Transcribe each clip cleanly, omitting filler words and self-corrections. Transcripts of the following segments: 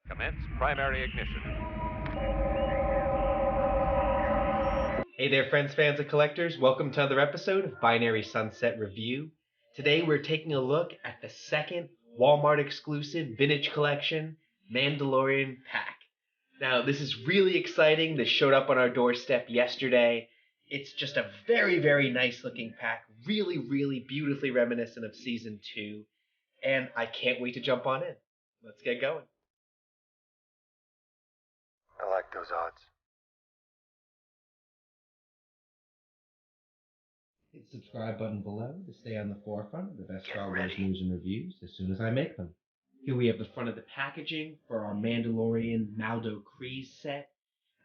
Commence primary ignition. Hey there, friends, fans, and collectors. Welcome to another episode of Binary Sunset Review. Today we're taking a look at the second Walmart exclusive vintage collection, Mandalorian Pack. Now, this is really exciting. This showed up on our doorstep yesterday. It's just a very, very nice looking pack. Really, really beautifully reminiscent of Season 2. And I can't wait to jump on in. Let's get going. I like those odds. Hit the subscribe button below to stay on the forefront of the best Star Wars news and reviews as soon as I make them. Here we have the front of the packaging for our Mandalorian Maldo Kreis set.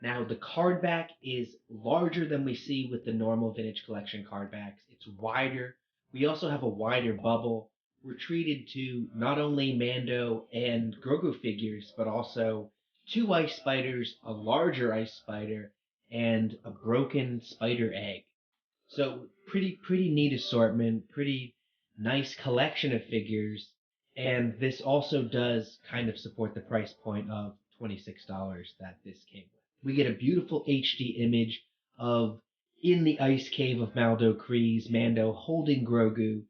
Now, the card back is larger than we see with the normal vintage collection card backs. It's wider. We also have a wider bubble. We're treated to not only Mando and Grogu figures, but also 2 ice spiders, a larger ice spider, and a broken spider egg. So pretty neat assortment, pretty nice collection of figures, and this also does kind of support the price point of $26 that this came with. We get a beautiful HD image of in the ice cave of Maldo Kreis, Mando holding Grogu.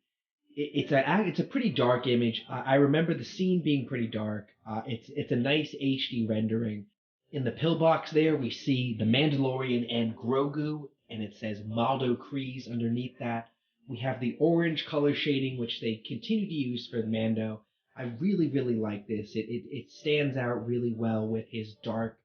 It's a pretty dark image. I remember the scene being pretty dark. It's a nice HD rendering. In the pillbox there, we see the Mandalorian and Grogu, and it says Maldo Kreis underneath that. We have the orange color shading, which they continue to use for the Mando. I really like this. It stands out really well with his dark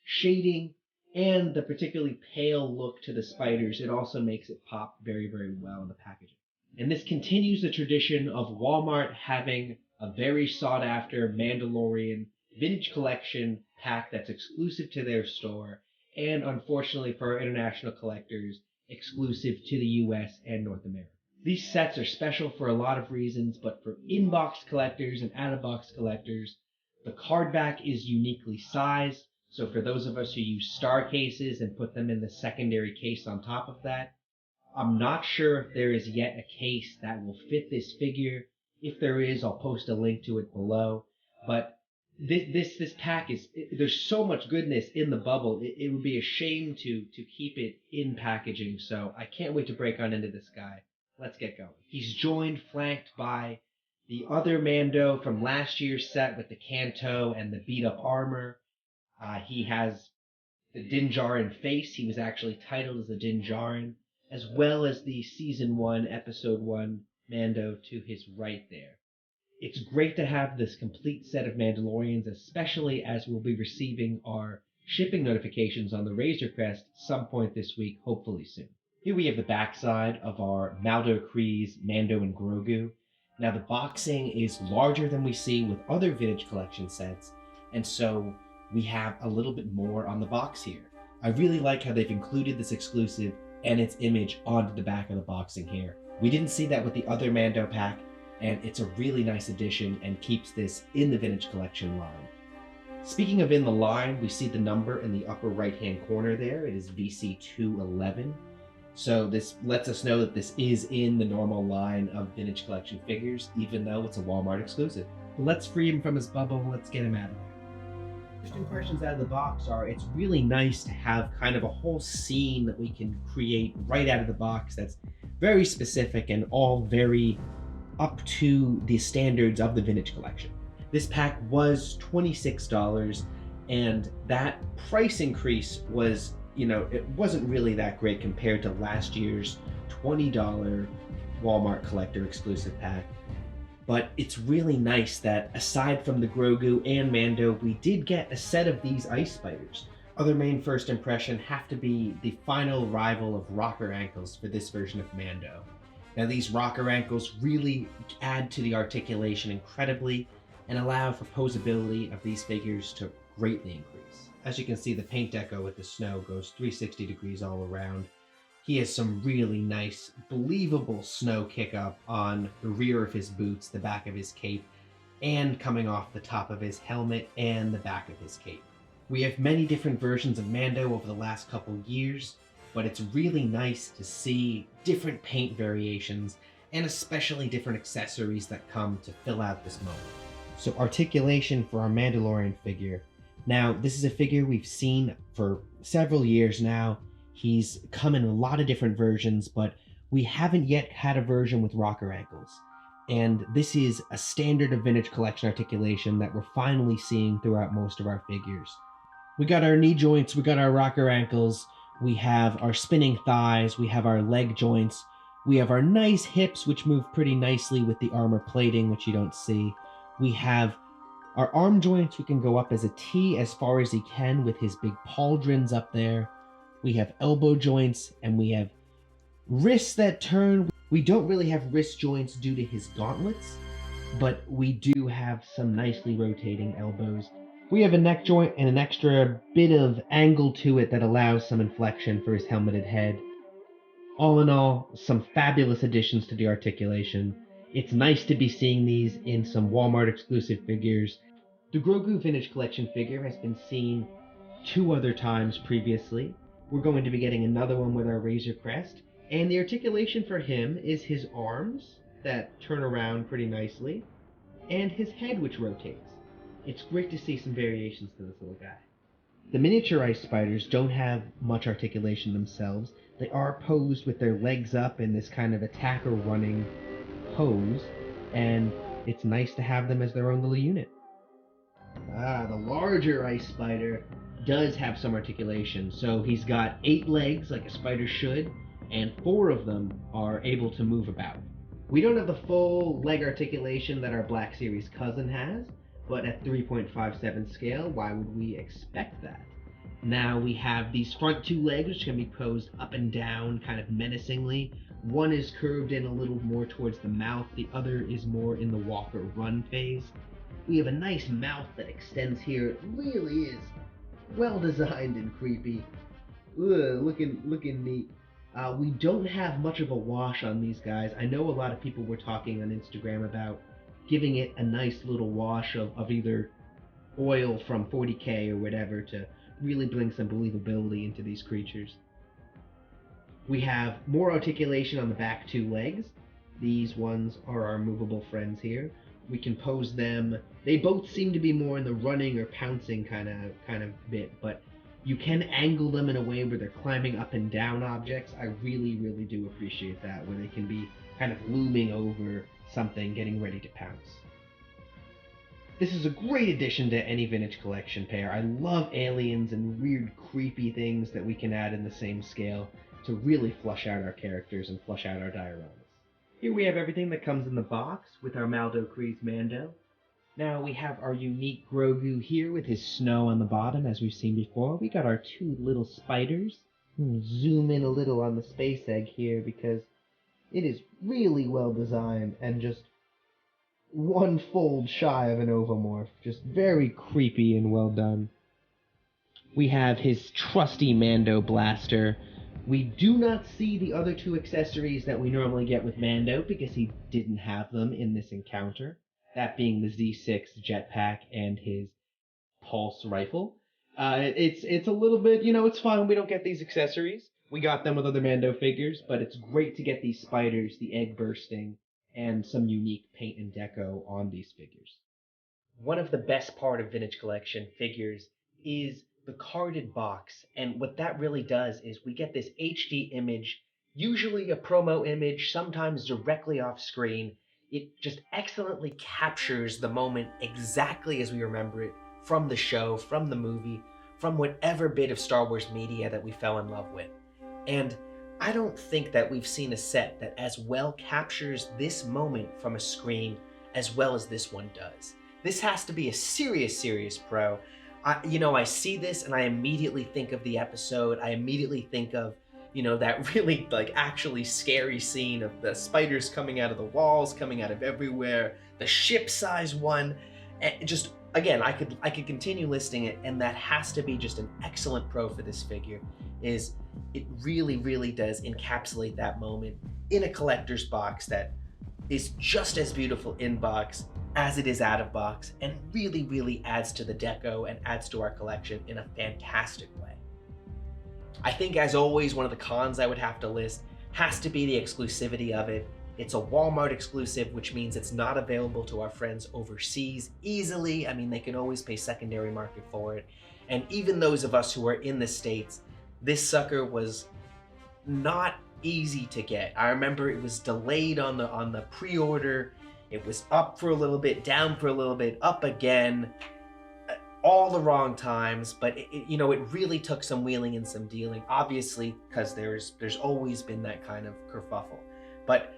shading and the particularly pale look to the spiders. It also makes it pop very well in the packaging. And this continues the tradition of Walmart having a very sought after Mandalorian vintage collection pack that's exclusive to their store, and unfortunately for our international collectors, exclusive to the US and North America. These sets are special for a lot of reasons, but for in-box collectors and out-of-box collectors, the card back is uniquely sized. So for those of us who use star cases and put them in the secondary case on top of that, I'm not sure if there is yet a case that will fit this figure. If there is, I'll post a link to it below. But this pack there's so much goodness in the bubble. It would be a shame to keep it in packaging. So I can't wait to break on into this guy. Let's get going. He's flanked by the other Mando from last year's set with the Canto and the beat up armor. He has the Din Djarin face. He was actually titled as the Din Djarin, as well as the Season 1, Episode 1 Mando to his right there. It's great to have this complete set of Mandalorians, especially as we'll be receiving our shipping notifications on the Razor Crest some point this week, hopefully soon. Here we have the backside of our Maldo Kreis, Mando and Grogu. Now the boxing is larger than we see with other vintage collection sets, and so we have a little bit more on the box here. I really like how they've included this exclusive and its image onto the back of the boxing here. We didn't see that with the other Mando pack, and it's a really nice addition and keeps this in the vintage collection line. Speaking of in the line, we see the number in the upper right hand corner there. It is VC211. So this lets us know that this is in the normal line of vintage collection figures, even though it's a Walmart exclusive. But let's free him from his bubble and let's get him out of there. First impressions out of the box are it's really nice to have kind of a whole scene that we can create right out of the box that's very specific and all very up to the standards of the vintage collection. This pack was $26, and that price increase was, it wasn't really that great compared to last year's $20 Walmart collector exclusive pack. But it's really nice that aside from the Grogu and Mando, we did get a set of these ice spiders. Other main first impression have to be the final arrival of rocker ankles for this version of Mando. Now these rocker ankles really add to the articulation incredibly and allow for posability of these figures to greatly increase. As you can see, the paint deco with the snow goes 360 degrees all around. He has some really nice, believable snow kick up on the rear of his boots, the back of his cape, and coming off the top of his helmet and the back of his cape. We have many different versions of Mando over the last couple years, but it's really nice to see different paint variations and especially different accessories that come to fill out this moment. So Articulation for our Mandalorian figure. Now, this is a figure we've seen for several years now. He's come in a lot of different versions, but we haven't yet had a version with rocker ankles. And this is a standard of vintage collection articulation that we're finally seeing throughout most of our figures. We got our knee joints, we got our rocker ankles, we have our spinning thighs, we have our leg joints, we have our nice hips, which move pretty nicely with the armor plating, which you don't see. We have our arm joints, we can go up as a T as far as he can with his big pauldrons up there. We have elbow joints, and we have wrists that turn. We don't really have wrist joints due to his gauntlets, but we do have some nicely rotating elbows. We have a neck joint and an extra bit of angle to it that allows some inflection for his helmeted head. All in all, some fabulous additions to the articulation. It's nice to be seeing these in some Walmart exclusive figures. The Grogu Vintage Collection figure has been seen 2 other times previously. We're going to be getting another one with our Razor Crest. And the articulation for him is his arms that turn around pretty nicely, and his head which rotates. It's great to see some variations to this little guy. The miniature ice spiders don't have much articulation themselves. They are posed with their legs up in this kind of attacker running pose, and it's nice to have them as their own little unit. The larger ice spider does have some articulation. So he's got 8 legs like a spider should, and 4 of them are able to move about. We don't have the full leg articulation that our Black Series cousin has, but at 3.57 scale, why would we expect that? Now we have these front 2 legs which can be posed up and down kind of menacingly. One is curved in a little more towards the mouth, the other is more in the walk or run phase. We have a nice mouth that extends here. It really is well designed and creepy. Looking neat. We don't have much of a wash on these guys. I know a lot of people were talking on Instagram about giving it a nice little wash of either oil from 40K or whatever to really bring some believability into these creatures. We have more articulation on the back 2 legs. These ones are our movable friends here. We can pose them. They both seem to be more in the running or pouncing kind of bit, but you can angle them in a way where they're climbing up and down objects. I really, really do appreciate that, where they can be kind of looming over something, getting ready to pounce. This is a great addition to any vintage collection pair. I love aliens and weird, creepy things that we can add in the same scale to really flush out our characters and flush out our dioramas. Here we have everything that comes in the box with our Maldo Kreis Mando. Now we have our unique Grogu here with his snow on the bottom, as we've seen before. We got our 2 little spiders. Zoom in a little on the space egg here because it is really well designed and just 1 fold shy of an ovomorph. Just very creepy and well done. We have his trusty Mando blaster. We do not see the other 2 accessories that we normally get with Mando because he didn't have them in this encounter. That being the Z6 jetpack and his pulse rifle. It's a little bit, it's fine we don't get these accessories. We got them with other Mando figures, but it's great to get these spiders, the egg bursting, and some unique paint and deco on these figures. One of the best part of vintage collection figures is the carded box, and what that really does is we get this HD image, usually a promo image, sometimes directly off screen. It just excellently captures the moment exactly as we remember it from the show, from the movie, from whatever bit of Star Wars media that we fell in love with. And I don't think that we've seen a set that as well captures this moment from a screen as well as this one does. This has to be a serious pro. I see this and I immediately think of the episode. I immediately think of, that really actually scary scene of the spiders coming out of the walls, coming out of everywhere, the ship-size one. And just, again, I could continue listing it, and that has to be just an excellent pro for this figure. Is it really does encapsulate that moment in a collector's box that is just as beautiful in box as it is out of box, and really adds to the deco and adds to our collection in a fantastic way. I think, as always, one of the cons I would have to list has to be the exclusivity of it. It's a Walmart exclusive, which means it's not available to our friends overseas easily. I mean, they can always pay secondary market for it. And even those of us who are in the States, this sucker was not easy to get. I remember it was delayed on the pre-order. It was up for a little bit, down for a little bit, up again, all the wrong times. But it really took some wheeling and some dealing, obviously, because there's always been that kind of kerfuffle. But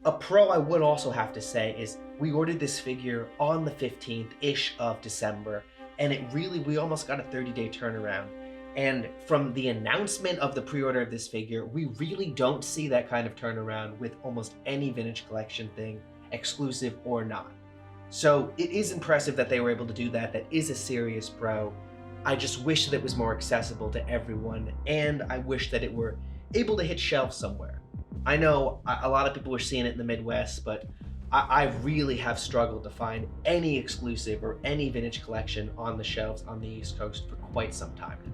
a pro I would also have to say is we ordered this figure on the 15th-ish of December, and we almost got a 30-day turnaround. And from the announcement of the pre-order of this figure, we really don't see that kind of turnaround with almost any Vintage Collection thing, exclusive or not. So it is impressive that they were able to do that. That is a serious pro. I just wish that it was more accessible to everyone, and I wish that it were able to hit shelves somewhere. I know a lot of people are seeing it in the Midwest, but I really have struggled to find any exclusive or any Vintage Collection on the shelves on the East Coast for quite some time now.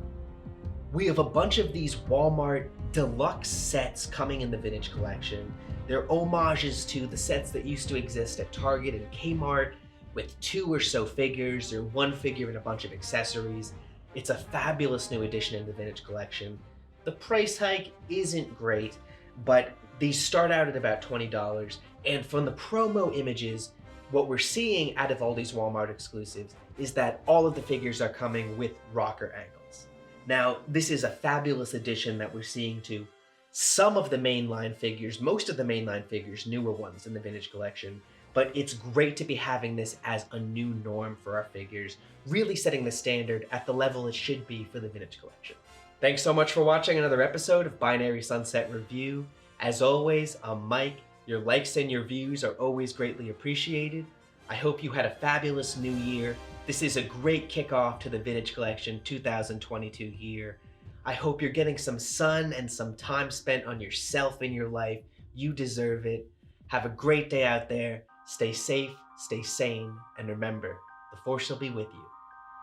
We have a bunch of these Walmart deluxe sets coming in the Vintage Collection. They're homages to the sets that used to exist at Target and Kmart, with 2 or so figures or 1 figure and a bunch of accessories. It's a fabulous new addition in the Vintage Collection. The price hike isn't great, but these start out at about $20, and from the promo images, what we're seeing out of all these Walmart exclusives is that all of the figures are coming with rocker angles. Now, this is a fabulous addition that we're seeing to some of the mainline figures, most of the mainline figures, newer ones in the Vintage Collection, but it's great to be having this as a new norm for our figures, really setting the standard at the level it should be for the Vintage Collection. Thanks so much for watching another episode of Binary Sunset Review. As always, I'm Mike. Your likes and your views are always greatly appreciated. I hope you had a fabulous new year. This is a great kickoff to the Vintage Collection 2022 year. I hope you're getting some sun and some time spent on yourself in your life. You deserve it. Have a great day out there. Stay safe, stay sane, and remember, the Force will be with you,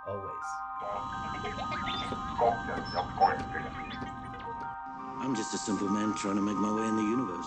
always. I'm just a simple man trying to make my way in the universe.